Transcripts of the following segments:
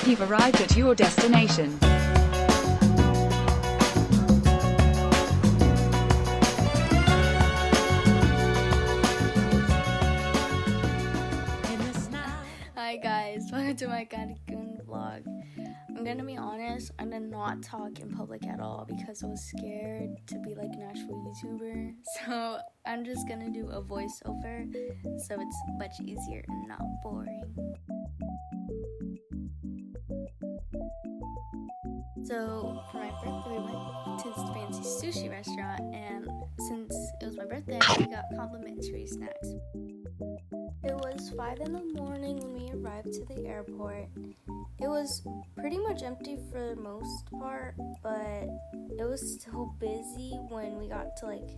you've arrived at your destination. Hi guys, welcome to my CANCÚN vlog. I'm gonna be honest, I did not talk in public at all because I was scared to be like an actual YouTuber. So I'm just gonna do a voiceover so it's much easier and not boring. So for my birthday we went to this fancy sushi restaurant, and since it was my birthday we got complimentary snacks. It was 5 in the morning when we arrived to the airport. It was pretty much empty for the most part, but it was still busy when we got to like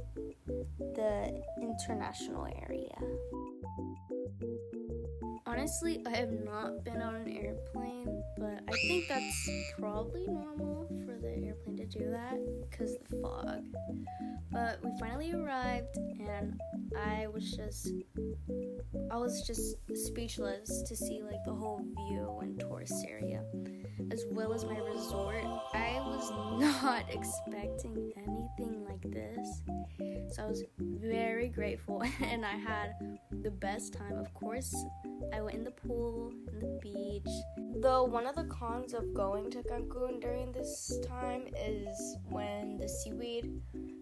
the international area. Honestly, I have not been on an airplane, but I think that's probably normal for the airplane to do that because of the fog. But we finally arrived, and I was just speechless to see like the whole view and tourist area, as well as my resort. I was not expecting anything like this, so I was very grateful, and I had the best time. Of course, I went in the pool, in the beach. Though one of the cons of going to Cancun during this time is when the seaweed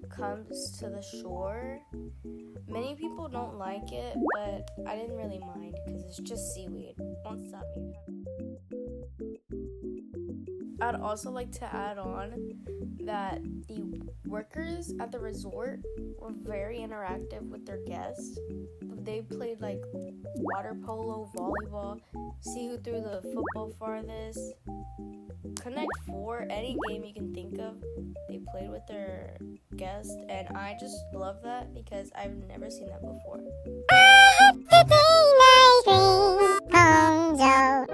comes to the shore. Many people don't like it, but I didn't really mind because it's just seaweed. Won't stop me. I'd also like to add on that the workers at the resort were very interactive with their guests. They played like water polo, volleyball, see who threw the football farthest, Connect 4, any game you can think of, they played with their guests, and I just love that because I've never seen that before. I hope the day my dream comes out.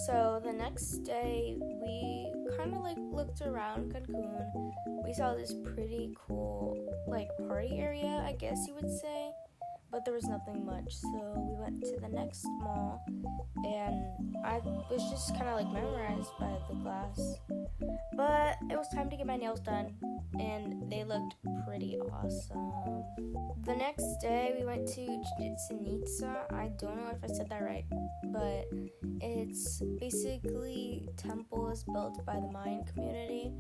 So the next day, we kind of like looked around Cancun. We saw this pretty cool like party area, I guess you would say, but there was nothing much. So we went to the next mall, and I was just kind of like memorized by the glass. But it was time to get my nails done, and they looked pretty awesome. The next day, we went to Cenote. I don't know if I said that right, but it's basically temples built by the Mayan community.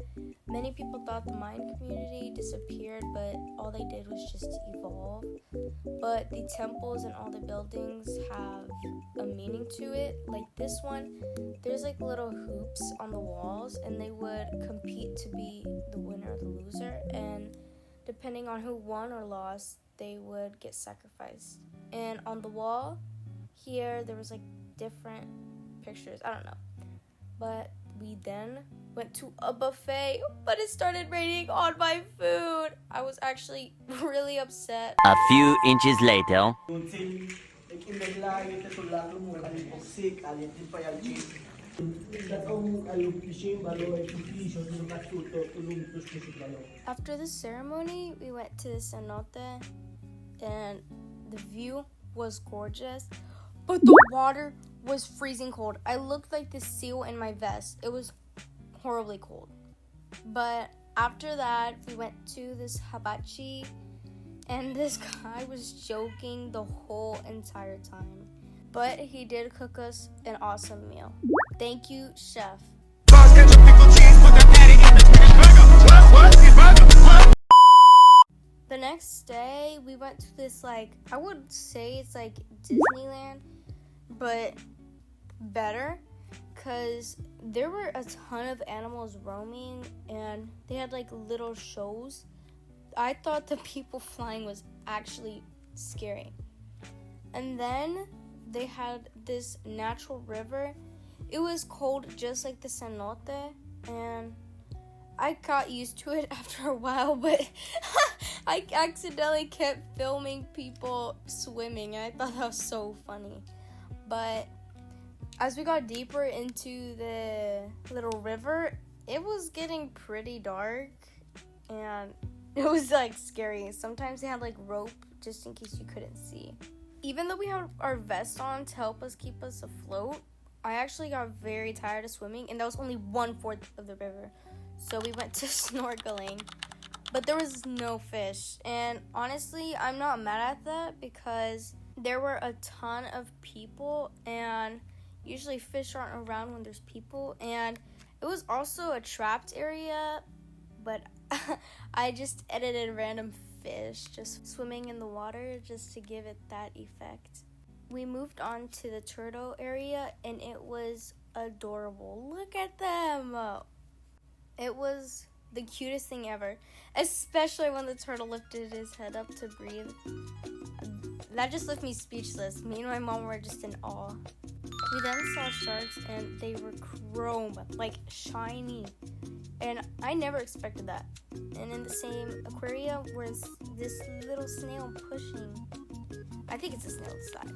Many people thought the Mayan community disappeared, but all they did was just evolve. But the temples and all the buildings have a meaning to it. Like this one, there's like little hoops on the walls, and they would compete to be the winner or the loser, and depending on who won or lost, they would get sacrificed. And on the wall here, there was like different pictures. I don't know. But we then went to a buffet, but it started raining on my food. I was actually really upset. A few inches later. After the ceremony, we went to the Cenote, and the view was gorgeous, but the water was freezing cold. I looked like the seal in my vest. It was horribly cold. But after that, we went to this hibachi, and this guy was joking the whole entire time. But he did cook us an awesome meal. Thank you, chef. The next day, we went to this, like, I would say it's like Disneyland, but better, because there were a ton of animals roaming, and they had like little shows. I thought the people flying was actually scary. And then they had this natural river. It was cold just like the Cenote, and I got used to it after a while, but I accidentally kept filming people swimming, and I thought that was so funny. But as we got deeper into the little river, it was getting pretty dark, and it was like scary. Sometimes they had like rope just in case you couldn't see. Even though we had our vest on to help us keep us afloat, I actually got very tired of swimming, and that was only 1/4 of the river. So we went to snorkeling, but there was no fish. And honestly, I'm not mad at that because there were a ton of people, and usually fish aren't around when there's people. And it was also a trapped area, but I just edited random fish just swimming in the water just to give it that effect. We moved on to the turtle area, and it was adorable. Look at them! It was the cutest thing ever, especially when the turtle lifted his head up to breathe. That just left me speechless. Me and my mom were just in awe. We then saw sharks, and they were chrome, like shiny. And I never expected that. And in the same aquarium was this little snail pushing. I think it's a snail inside.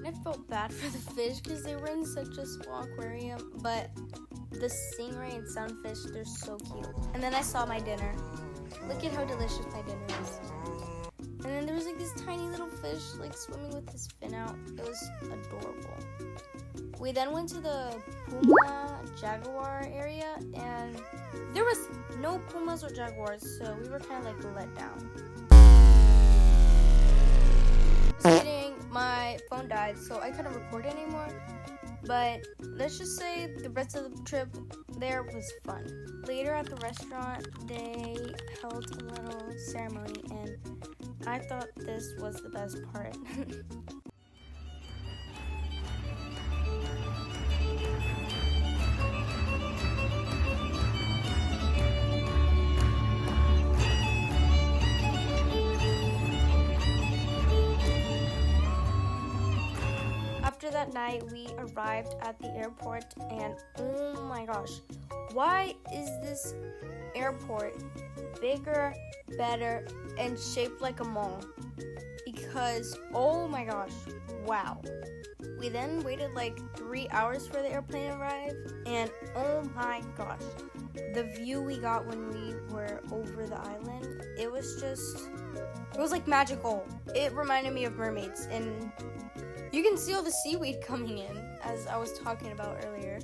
I felt bad for the fish because they were in such a small aquarium, but the stingray and sunfish, they're so cute. And then I saw my dinner. Look at how delicious my dinner is. And then there was like this tiny little fish like swimming with his fin out. It was adorable. We then went to the puma jaguar area, and there was no pumas or jaguars, so we were kind of like let down. Just kidding, my phone died, so I couldn't record anymore. But let's just say the rest of the trip there was fun. Later at the restaurant, they held a little ceremony, and I thought this was the best part. After that night, we arrived at the airport, and oh my gosh, why is this airport bigger, better, and shaped like a mall? Because oh my gosh, wow. We then waited like 3 hours for the airplane to arrive, and oh my gosh, the view we got when we were over the island, it was like magical. It reminded me of mermaids, and you can see all the seaweed coming in, as I was talking about earlier.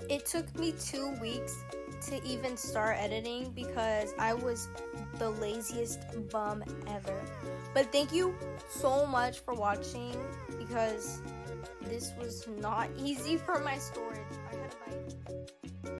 It took me 2 weeks to even start editing because I was the laziest bum ever. But thank you so much for watching, because this was not easy for my storage. I had to buy